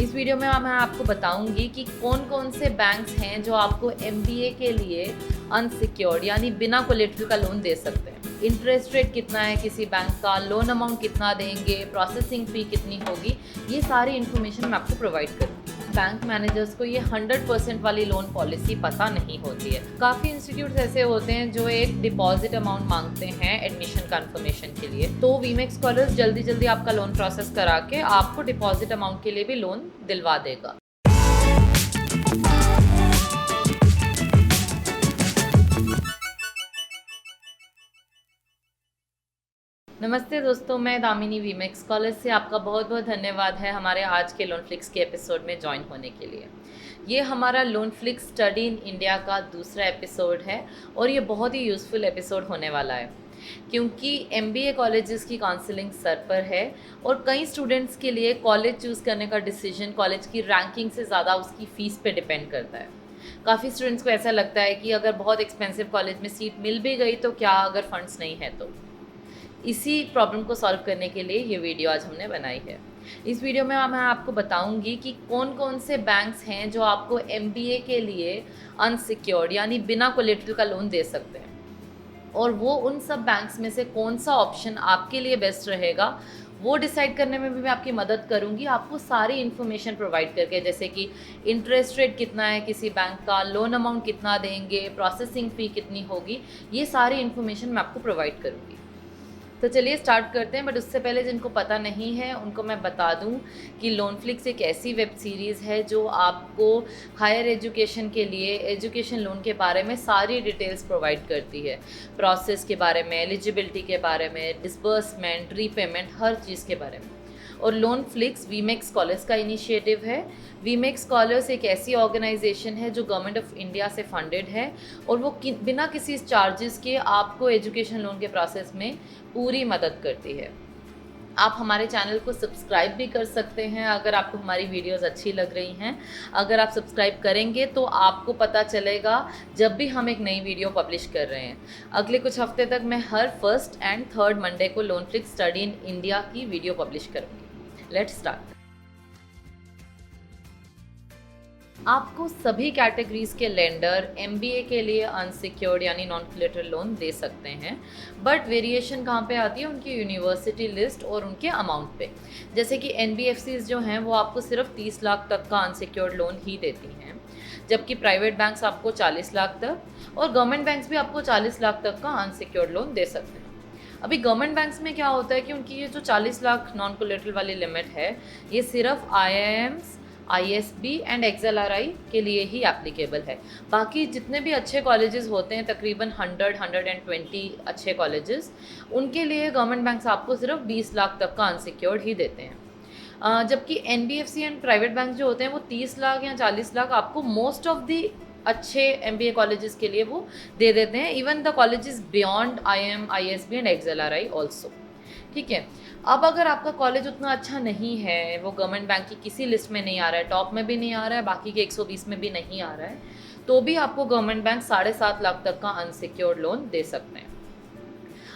इस वीडियो में मैं आपको बताऊंगी कि कौन कौन से बैंक्स हैं जो आपको एमबीए के लिए अनसिक्योर्ड यानी बिना कोलेटरल का लोन दे सकते हैं। इंटरेस्ट रेट कितना है किसी बैंक का, लोन अमाउंट कितना देंगे, प्रोसेसिंग फ़ी कितनी होगी, ये सारी इन्फॉर्मेशन मैं आपको प्रोवाइड करूँगी। बैंक मैनेजर्स को ये 100% वाली लोन पॉलिसी पता नहीं होती है। काफ़ी इंस्टीट्यूट्स ऐसे होते हैं जो एक डिपॉजिट अमाउंट मांगते हैं एडमिशन कन्फर्मेशन के लिए, तो वीमेक्स स्कॉलर्स जल्दी जल्दी आपका लोन प्रोसेस करा के आपको डिपॉजिट अमाउंट के लिए भी लोन दिलवा देगा। नमस्ते दोस्तों, मैं दामिनी वीमेक्स कॉलेज से आपका बहुत बहुत धन्यवाद है हमारे आज के लोन फ्लिक्स के एपिसोड में ज्वाइन होने के लिए। ये हमारा loan flix study in India का दूसरा एपिसोड है और ये बहुत ही यूज़फुल एपिसोड होने वाला है क्योंकि एमबीए कॉलेजेस की काउंसलिंग सर पर है और कई स्टूडेंट्स के लिए कॉलेज चूज़ करने का डिसीजन कॉलेज की रैंकिंग से ज़्यादा उसकी फ़ीस पे डिपेंड करता है। काफ़ी स्टूडेंट्स को ऐसा लगता है कि अगर बहुत एक्सपेंसिव कॉलेज में सीट मिल भी गई तो क्या अगर फंड्स नहीं है तो। इसी प्रॉब्लम को सॉल्व करने के लिए ये वीडियो आज हमने बनाई है। इस वीडियो में मैं आपको बताऊंगी कि कौन कौन से बैंक्स हैं जो आपको एमबीए के लिए अनसिक्योर्ड यानी बिना कोलेटरल का लोन दे सकते हैं, और वो उन सब बैंक्स में से कौन सा ऑप्शन आपके लिए बेस्ट रहेगा वो डिसाइड करने में भी मैं आपकी मदद करूंगी, आपको सारी इन्फॉर्मेशन प्रोवाइड करके, जैसे कि इंटरेस्ट रेट कितना है किसी बैंक का, लोन अमाउंट कितना देंगे, प्रोसेसिंग फ़ी कितनी होगी, ये सारी इन्फॉर्मेशन मैं आपको प्रोवाइड करूंगी। तो चलिए स्टार्ट करते हैं। बट उससे पहले जिनको पता नहीं है उनको मैं बता दूं कि लोन फ्लिक्स एक ऐसी वेब सीरीज़ है जो आपको हायर एजुकेशन के लिए एजुकेशन लोन के बारे में सारी डिटेल्स प्रोवाइड करती है, प्रोसेस के बारे में, एलिजिबिलिटी के बारे में, डिसबर्समेंट, रीपेमेंट, हर चीज़ के बारे में। और लोन फ्लिक्स वीमेक्स स्कॉलर्स का इनिशिएटिव है। वीमेक्स स्कॉलर्स एक ऐसी ऑर्गेनाइजेशन है जो गवर्नमेंट ऑफ इंडिया से फंडेड है और वो बिना किसी चार्जेस के आपको एजुकेशन लोन के प्रोसेस में पूरी मदद करती है। आप हमारे चैनल को सब्सक्राइब भी कर सकते हैं अगर आपको हमारी वीडियोस अच्छी लग रही हैं। अगर आप सब्सक्राइब करेंगे तो आपको पता चलेगा जब भी हम एक नई वीडियो पब्लिश कर रहे हैं। अगले कुछ हफ्ते तक मैं हर फर्स्ट एंड थर्ड मंडे को loan flix study in India की वीडियो पब्लिश करूँगी। Let's start. आपको सभी कैटेगरीज के लेंडर एमबीए के लिए अनसिक्योर्ड यानी नॉन कोलेटरल लोन दे सकते हैं, बट वेरिएशन कहाँ पे आती है उनकी यूनिवर्सिटी लिस्ट और उनके अमाउंट पे। जैसे कि एनबीएफसीज जो हैं वो आपको सिर्फ 30 लाख तक का अनसिक्योर्ड लोन ही देती हैं, जबकि प्राइवेट बैंक्स आपको 40 लाख तक और गवर्नमेंट बैंक्स भी आपको 40 लाख तक का अनसिक्योर्ड लोन दे सकते हैं। अभी गवर्नमेंट बैंक्स में क्या होता है कि उनकी ये जो 40 लाख नॉन कोलेटरल वाली लिमिट है ये सिर्फ आईआईएम्स, आईएसबी एंड एक्सएलआरआई के लिए ही एप्लीकेबल है। बाकी जितने भी अच्छे कॉलेजेस होते हैं, तकरीबन 100-120 अच्छे कॉलेजेस, उनके लिए गवर्नमेंट बैंक्स आपको सिर्फ 20 लाख तक का अनसिक्योर्ड ही देते हैं। जबकि एनबीएफसी एंड प्राइवेट बैंक जो होते हैं वो 30 लाख या 40 लाख आपको मोस्ट ऑफ दी अच्छे एमबीए कॉलेजेस के लिए वो दे देते हैं, even the colleges beyond IM, ISB and XLRI also. ठीक है। अब अगर आपका कॉलेज उतना अच्छा नहीं है, वो गवर्नमेंट बैंक की किसी लिस्ट में नहीं आ रहा है, टॉप में भी नहीं आ रहा है, बाकी के 120 में भी नहीं आ रहा है, तो भी आपको गवर्नमेंट बैंक 7.5 लाख तक का अनसिक्योर्ड लोन दे सकते हैं।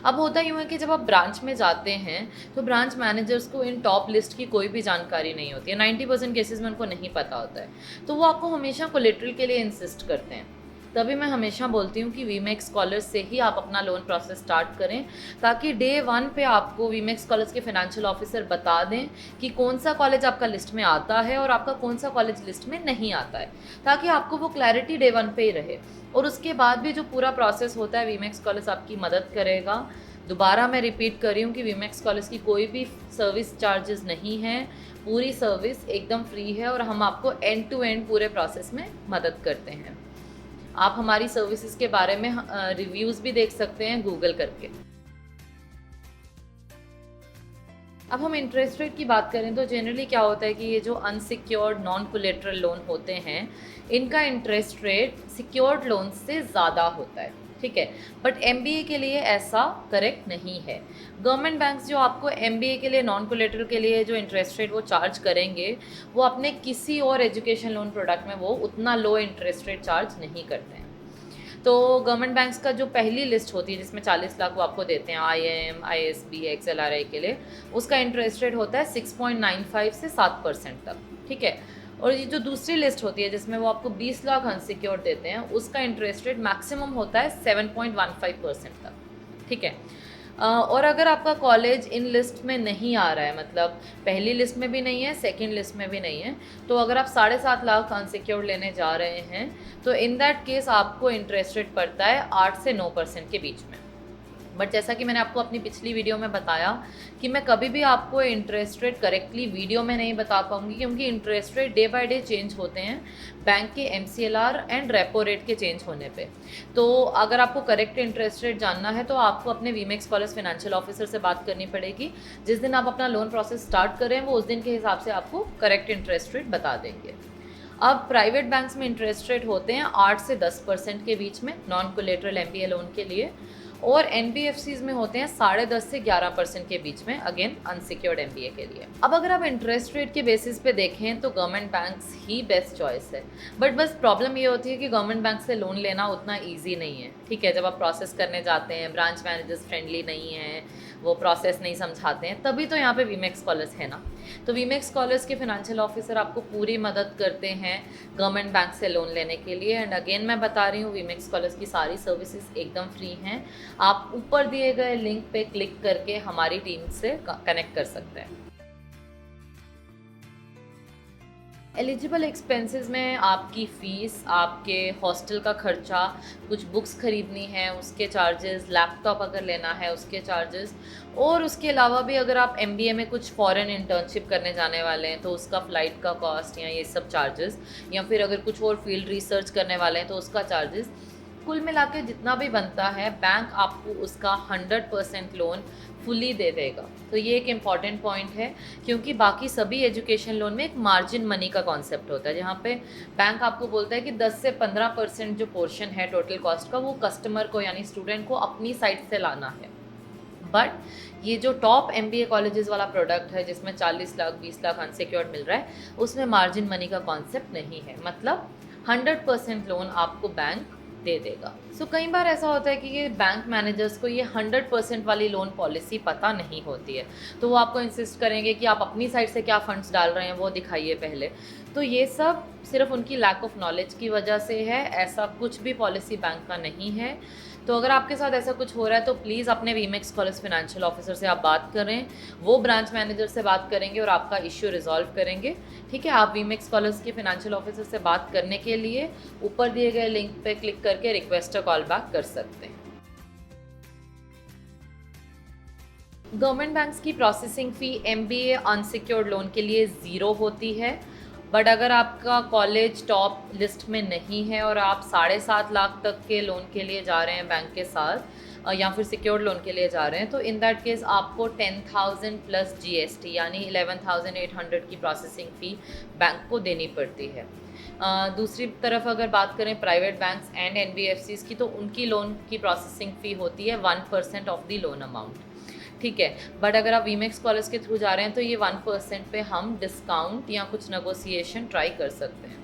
अब होता यूँ है कि जब आप ब्रांच में जाते हैं तो ब्रांच मैनेजर्स को इन टॉप लिस्ट की कोई भी जानकारी नहीं होती है, 90% केसेस में उनको नहीं पता होता है, तो वो आपको हमेशा कोलेटरल के लिए इंसिस्ट करते हैं। तभी मैं हमेशा बोलती हूँ कि वीमेक्स स्कॉलर्स से ही आप अपना लोन प्रोसेस स्टार्ट करें, ताकि डे 1 पे आपको वीमेक्स स्कॉलर्स के फाइनेंशियल ऑफिसर बता दें कि कौन सा कॉलेज आपका लिस्ट में आता है और आपका कौन सा कॉलेज लिस्ट में नहीं आता है, ताकि आपको वो क्लैरिटी डे 1 पे ही रहे। और उसके बाद भी जो पूरा प्रोसेस होता है वीमेक्स स्कॉलर्स आपकी मदद करेगा। दोबारा मैं रिपीट कर रही हूँ कि वीमेक्स कॉलेज की कोई भी सर्विस चार्जेस नहीं है, पूरी सर्विस एकदम फ्री है और हम आपको एंड टू एंड पूरे प्रोसेस में मदद करते हैं। आप हमारी सर्विसेज के बारे में रिव्यूज़ भी देख सकते हैं गूगल करके। अब हम इंटरेस्ट रेट की बात करें तो जनरली क्या होता है कि ये जो अनसिक्योर्ड नॉन कोलेटरल लोन होते हैं इनका इंटरेस्ट रेट सिक्योर्ड लोन से ज़्यादा होता है। ठीक है, बट एमबीए के लिए ऐसा करेक्ट नहीं है। गवर्नमेंट बैंक्स जो आपको एमबीए के लिए नॉन कोलेटरल के लिए जो इंटरेस्ट रेट वो चार्ज करेंगे, वो अपने किसी और एजुकेशन लोन प्रोडक्ट में वो उतना लो इंटरेस्ट रेट चार्ज नहीं करते हैं। तो गवर्नमेंट बैंक्स का जो पहली लिस्ट होती है जिसमें 40 लाख वो आपको देते हैं आईएम, आईएसबी, एक्सएलआरआई के लिए, उसका इंटरेस्ट रेट होता है 6.95 से 7% तक। ठीक है। और ये जो दूसरी लिस्ट होती है जिसमें वो आपको 20 लाख अनसिक्योर्ड देते हैं, उसका इंटरेस्ट रेट मैक्सिमम होता है 7.15% तक, ठीक है। और अगर आपका कॉलेज इन लिस्ट में नहीं आ रहा है, मतलब पहली लिस्ट में भी नहीं है, सेकंड लिस्ट में भी नहीं है, तो अगर आप 7.5 लाख अनसिक्योर्ड लेने जा रहे हैं तो इन दैट केस आपको इंटरेस्ट रेट पड़ता है 8 से 9% के बीच में। बट जैसा कि मैंने आपको अपनी पिछली वीडियो में बताया कि मैं कभी भी आपको इंटरेस्ट रेट करेक्टली वीडियो में नहीं बता पाऊँगी, क्योंकि interest rate day by day change होते हैं बैंक के MCLR एंड रेपो रेट के चेंज होने पे। तो अगर आपको करेक्ट इंटरेस्ट रेट जानना है तो आपको अपने वीमेक्स कॉलेज फाइनेंशियल ऑफिसर से बात करनी पड़ेगी। जिस दिन आप अपना लोन प्रोसेस स्टार्ट करें वो उस दिन के हिसाब से आपको करेक्ट इंटरेस्ट रेट बता देंगे। अब प्राइवेट बैंक्स में इंटरेस्ट रेट होते हैं 8 से 10% के बीच में नॉन कोलेटरल MBA लोन के लिए, और NBFCs में होते हैं 10.5 से 11% के बीच में, अगेन अनसिक्योर्ड MBA के लिए। अब अगर आप इंटरेस्ट रेट के बेसिस पे देखें तो गवर्नमेंट बैंक्स ही बेस्ट चॉइस है। बट बस प्रॉब्लम ये होती है कि गवर्नमेंट बैंक से लोन लेना उतना ईजी नहीं है, ठीक है। जब आप प्रोसेस करने जाते हैं, ब्रांच मैनेजर्स फ्रेंडली नहीं हैं, वो प्रोसेस नहीं समझाते हैं, तभी तो यहाँ पे वीमेक्स कॉलेज है ना। तो वीमेक्स कॉलेज के फाइनेंशियल ऑफिसर आपको पूरी मदद करते हैं गवर्नमेंट बैंक से लोन लेने के लिए। एंड अगेन मैं बता रही हूँ, वीमेक्स कॉलेज की सारी सर्विसेज एकदम फ्री हैं। आप ऊपर दिए गए लिंक पे क्लिक करके हमारी टीम से कनेक्ट कर सकते हैं। एलिजिबल एक्सपेंसेस में आपकी फ़ीस, आपके हॉस्टल का खर्चा, कुछ बुक्स ख़रीदनी है उसके चार्जेस, लैपटॉप अगर लेना है उसके चार्जेस, और उसके अलावा भी अगर आप MBA में कुछ फॉरेन इंटर्नशिप करने जाने वाले हैं तो उसका फ़्लाइट का कॉस्ट या ये सब चार्जेस, या फिर अगर कुछ और फील्ड रिसर्च करने वाले हैं तो उसका चार्जेस, कुल मिला के जितना भी बनता है बैंक आपको उसका 100% लोन फुली दे देगा। तो ये एक इम्पॉर्टेंट पॉइंट है, क्योंकि बाकी सभी एजुकेशन लोन में एक मार्जिन मनी का कॉन्सेप्ट होता है, जहाँ पे बैंक आपको बोलता है कि 10 से 15% जो पोर्शन है टोटल कॉस्ट का वो कस्टमर को यानी स्टूडेंट को अपनी साइड से लाना है। बट ये जो टॉप MBA कॉलेजेस वाला प्रोडक्ट है जिसमें 40 लाख 20 लाख अनसिक्योर्ड मिल रहा है, उसमें मार्जिन मनी का कॉन्सेप्ट नहीं है, मतलब 100% लोन आपको बैंक दे देगा। सो कई बार ऐसा होता है कि ये बैंक मैनेजर्स को ये 100% वाली लोन पॉलिसी पता नहीं होती है, तो वो आपको इंसिस्ट करेंगे कि आप अपनी साइड से क्या फ़ंड्स डाल रहे हैं वो दिखाइए पहले। तो ये सब सिर्फ उनकी लैक ऑफ नॉलेज की वजह से है, ऐसा कुछ भी पॉलिसी बैंक का नहीं है। तो अगर आपके साथ ऐसा कुछ हो रहा है तो प्लीज़ अपने वीमेक्स कॉलेज फाइनेंशियल ऑफिसर से आप बात करें, वो ब्रांच मैनेजर से बात करेंगे और आपका इश्यू रिजॉल्व करेंगे, ठीक है। आप वीमेक्स कॉलेज के फाइनेंशियल ऑफिसर से बात करने के लिए ऊपर दिए गए लिंक पे क्लिक करके रिक्वेस्ट कॉल बैक कर सकते हैं। गवर्नमेंट बैंक्स की processing fee MBA unsecured loan के लिए 0 होती है, बट अगर आपका कॉलेज टॉप लिस्ट में नहीं है और आप 7.5 लाख तक के लोन के लिए जा रहे हैं बैंक के साथ या फिर सिक्योर्ड लोन के लिए जा रहे हैं, तो इन दैट केस आपको 10,000 प्लस GST यानी 11,800 की प्रोसेसिंग फ़ी बैंक को देनी पड़ती है। दूसरी तरफ अगर बात करें प्राइवेट बैंक्स एंड NBFCs की, तो उनकी लोन की प्रोसेसिंग फ़ी होती है 1% ऑफ द लोन अमाउंट, ठीक है। बट अगर आप वीमेक्स कॉलेज के थ्रू जा रहे हैं तो ये 1% पे हम डिस्काउंट या कुछ नेगोशिएशन ट्राई कर सकते हैं।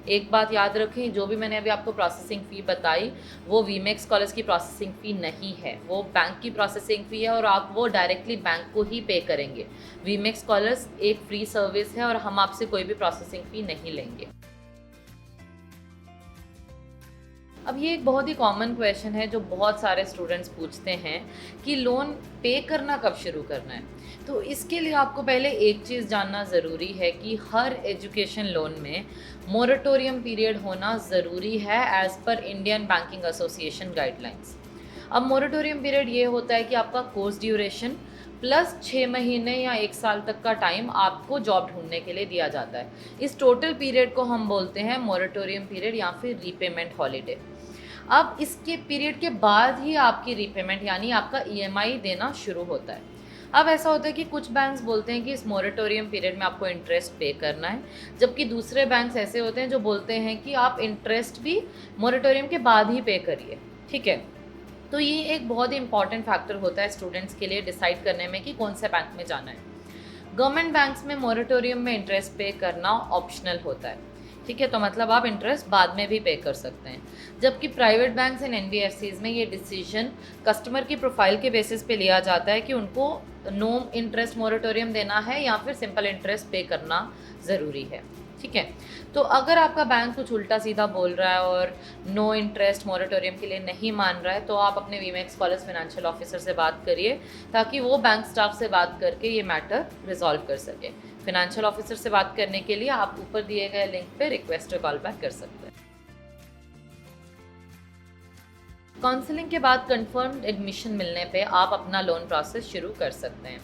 एक बात याद रखें, जो भी मैंने अभी आपको प्रोसेसिंग फ़ी बताई वो वीमेक्स कॉलेज की प्रोसेसिंग फ़ी नहीं है, वो बैंक की प्रोसेसिंग फ़ी है और आप वो डायरेक्टली बैंक को ही पे करेंगे। वीमेक्स कॉलेज एक फ्री सर्विस है और हम आपसे कोई भी प्रोसेसिंग फ़ी नहीं लेंगे। अब ये एक बहुत ही कॉमन क्वेश्चन है जो बहुत सारे स्टूडेंट्स पूछते हैं कि लोन पे करना कब शुरू करना है। तो इसके लिए आपको पहले एक चीज़ जानना ज़रूरी है कि हर एजुकेशन लोन में मोरेटोरियम पीरियड होना ज़रूरी है as per Indian banking association guidelines. अब मोरेटोरियम पीरियड ये होता है कि आपका कोर्स ड्यूरेशन प्लस 6 महीने या 1 साल तक का टाइम आपको जॉब ढूंढने के लिए दिया जाता है। इस टोटल पीरियड को हम बोलते हैं मोरेटोरियम पीरियड या फिर रीपेमेंट हॉलीडे। अब इसके पीरियड के बाद ही आपकी रीपेमेंट यानी आपका EMI देना शुरू होता है। अब ऐसा होता है कि कुछ बैंक्स बोलते हैं कि इस मोरेटोरियम पीरियड में आपको इंटरेस्ट पे करना है, जबकि दूसरे बैंक्स ऐसे होते हैं जो बोलते हैं कि आप इंटरेस्ट भी मोरेटोरियम के बाद ही पे करिए, ठीक है। तो ये एक बहुत ही इंपॉर्टेंट फैक्टर होता है स्टूडेंट्स के लिए डिसाइड करने में कि कौन से बैंक में जाना है। गवर्नमेंट बैंक्स में मोरेटोरियम में इंटरेस्ट पे करना ऑप्शनल होता है, ठीक है। तो मतलब आप इंटरेस्ट बाद में भी पे कर सकते हैं, जबकि प्राइवेट बैंक्स एंड NBFCs में ये डिसीजन कस्टमर की प्रोफाइल के बेसिस पे लिया जाता है कि उनको नो इंटरेस्ट मोरेटोरियम देना है या फिर सिंपल इंटरेस्ट पे करना ज़रूरी है। ठीक है, तो अगर आपका बैंक कुछ उल्टा सीधा बोल रहा है और नो इंटरेस्ट मोरेटोरियम के लिए नहीं मान रहा है, तो आप अपने वीमेक्स कॉलेज फाइनेंशियल ऑफिसर से बात करिए ताकि वो बैंक स्टाफ से बात करके ये मैटर रिजॉल्व कर सके। फाइनेंशियल ऑफिसर से बात करने के लिए आप ऊपर दिए गए लिंक पे रिक्वेस्ट कॉल बैक कर सकते हैं। काउंसलिंग के बाद कंफर्म्ड एडमिशन मिलने पे आप अपना लोन प्रोसेस शुरू कर सकते हैं।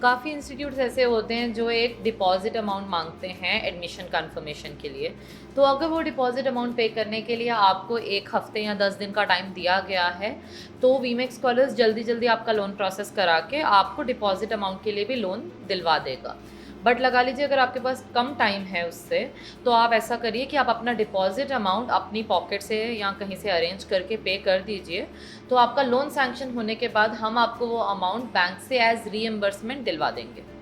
काफ़ी इंस्टीट्यूट्स ऐसे होते हैं जो एक डिपॉजिट अमाउंट मांगते हैं एडमिशन कंफर्मेशन के लिए, तो अगर वो डिपॉजिट अमाउंट पे करने के लिए आपको 1 हफ्ते या 10 दिन का टाइम दिया गया है, तो वीमेक्स कॉलेज जल्दी जल्दी आपका लोन प्रोसेस करा के आपको डिपॉजिट अमाउंट के लिए भी लोन दिलवा देगा। बट लगा लीजिए अगर आपके पास कम टाइम है उससे, तो आप ऐसा करिए कि आप अपना डिपॉजिट अमाउंट अपनी पॉकेट से या कहीं से अरेंज करके पे कर दीजिए, तो आपका लोन सैंक्शन होने के बाद हम आपको वो अमाउंट बैंक से एज रीएम्बर्समेंट दिलवा देंगे।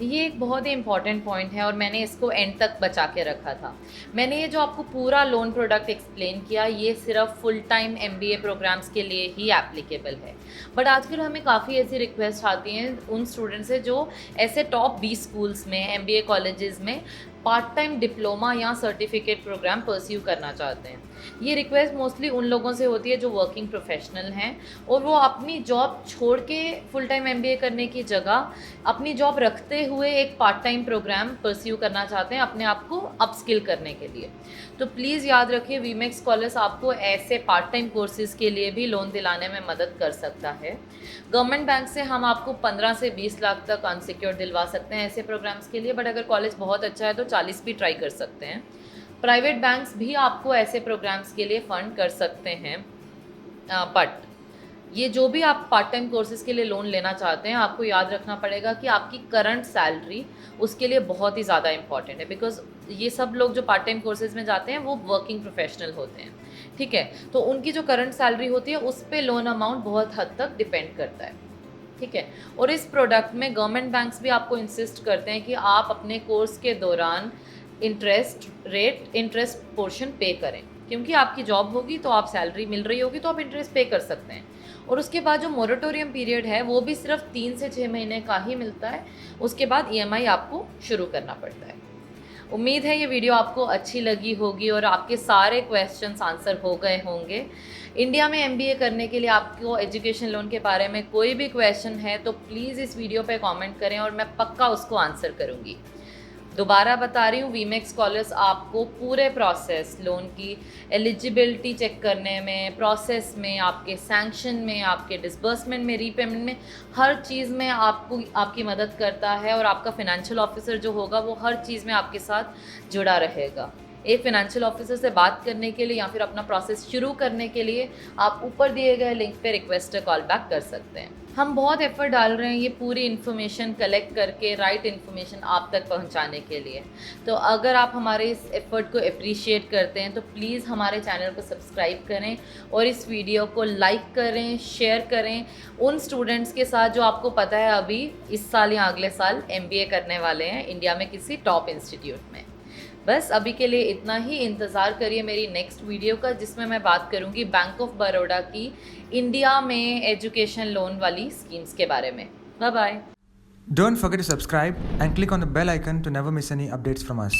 ये एक बहुत ही इंपॉर्टेंट पॉइंट है और मैंने इसको एंड तक बचा के रखा था। मैंने ये जो आपको पूरा लोन प्रोडक्ट एक्सप्लेन किया, ये सिर्फ फुल टाइम MBA प्रोग्राम्स के लिए ही एप्लीकेबल है। बट आजकल हमें काफ़ी ऐसी रिक्वेस्ट आती हैं उन स्टूडेंट्स से जो ऐसे टॉप 20 स्कूल्स में, MBA कॉलेजेस में पार्ट टाइम डिप्लोमा या सर्टिफिकेट प्रोग्राम परस्यू करना चाहते हैं। ये रिक्वेस्ट मोस्टली उन लोगों से होती है जो वर्किंग प्रोफेशनल हैं और वो अपनी जॉब छोड़ के फुल टाइम MBA करने की जगह अपनी जॉब रखते हुए एक पार्ट टाइम प्रोग्राम परस्यू करना चाहते हैं अपने आप को अपस्किल करने के लिए। तो प्लीज़ याद रखिए, वीमेक्स कॉलेज आपको ऐसे पार्ट टाइम कोर्सेज़ के लिए भी लोन दिलाने में मदद कर सकता है। गवर्नमेंट बैंक से हम आपको 15 से 20 लाख तक अनसिक्योर्ड दिलवा सकते हैं ऐसे प्रोग्राम्स के लिए, बट अगर कॉलेज बहुत अच्छा है तो 40 भी ट्राई कर सकते हैं। प्राइवेट बैंक्स भी आपको ऐसे प्रोग्राम्स के लिए फ़ंड कर सकते हैं, बट ये जो भी आप पार्ट टाइम कोर्सेज़ के लिए लोन लेना चाहते हैं, आपको याद रखना पड़ेगा कि आपकी करंट सैलरी उसके लिए बहुत ही ज़्यादा इंपॉर्टेंट है, बिकॉज ये सब लोग जो पार्ट टाइम कोर्सेज़ में जाते हैं वो वर्किंग प्रोफेशनल होते हैं। ठीक है, तो उनकी जो करंट सैलरी होती है उस पर लोन अमाउंट बहुत हद तक डिपेंड करता है। ठीक है, और इस प्रोडक्ट में गवर्नमेंट बैंक्स भी आपको इंसिस्ट करते हैं कि आप अपने कोर्स के दौरान इंटरेस्ट पोर्शन पे करें, क्योंकि आपकी जॉब होगी तो आप सैलरी मिल रही होगी तो आप इंटरेस्ट पे कर सकते हैं। और उसके बाद जो मोरेटोरियम पीरियड है वो भी सिर्फ 3 से 6 महीने का ही मिलता है, उसके बाद EMI आपको शुरू करना पड़ता है। उम्मीद है ये वीडियो आपको अच्छी लगी होगी और आपके सारे क्वेश्चंस आंसर हो गए होंगे। इंडिया में MBA करने के लिए आपको एजुकेशन लोन के बारे में कोई भी क्वेश्चन है तो प्लीज़ इस वीडियो पे कमेंट करें और मैं पक्का उसको आंसर करूँगी। दोबारा बता रही हूँ, वीमेक्स कॉलेज आपको पूरे प्रोसेस, लोन की एलिजिबिलिटी चेक करने में, प्रोसेस में, आपके सैंक्शन में, आपके डिसबर्समेंट में, रीपेमेंट में, हर चीज़ में आपको आपकी मदद करता है और आपका फाइनेंशियल ऑफिसर जो होगा वो हर चीज़ में आपके साथ जुड़ा रहेगा। एक फाइनेंशियल ऑफिसर से बात करने के लिए या फिर अपना प्रोसेस शुरू करने के लिए आप ऊपर दिए गए लिंक पे रिक्वेस्ट कॉल बैक कर सकते हैं। हम बहुत एफर्ट डाल रहे हैं ये पूरी इन्फॉर्मेशन कलेक्ट करके राइट इन्फॉर्मेशन आप तक पहुंचाने के लिए। तो अगर आप हमारे इस एफर्ट को अप्रिशिएट करते हैं तो प्लीज़ हमारे चैनल को सब्सक्राइब करें और इस वीडियो को लाइक करें, शेयर करें उन स्टूडेंट्स के साथ जो आपको पता है अभी इस साल या अगले साल MBA करने वाले हैं इंडिया में किसी टॉप इंस्टीट्यूट में। बस अभी के लिए इतना ही। इंतज़ार करिए मेरी नेक्स्ट वीडियो का, जिसमें मैं बात करूंगी बैंक ऑफ बड़ौदा की इंडिया में एजुकेशन लोन वाली स्कीम्स के बारे में। Bye bye. Don't forget to subscribe and click on the bell icon to never miss any updates from us.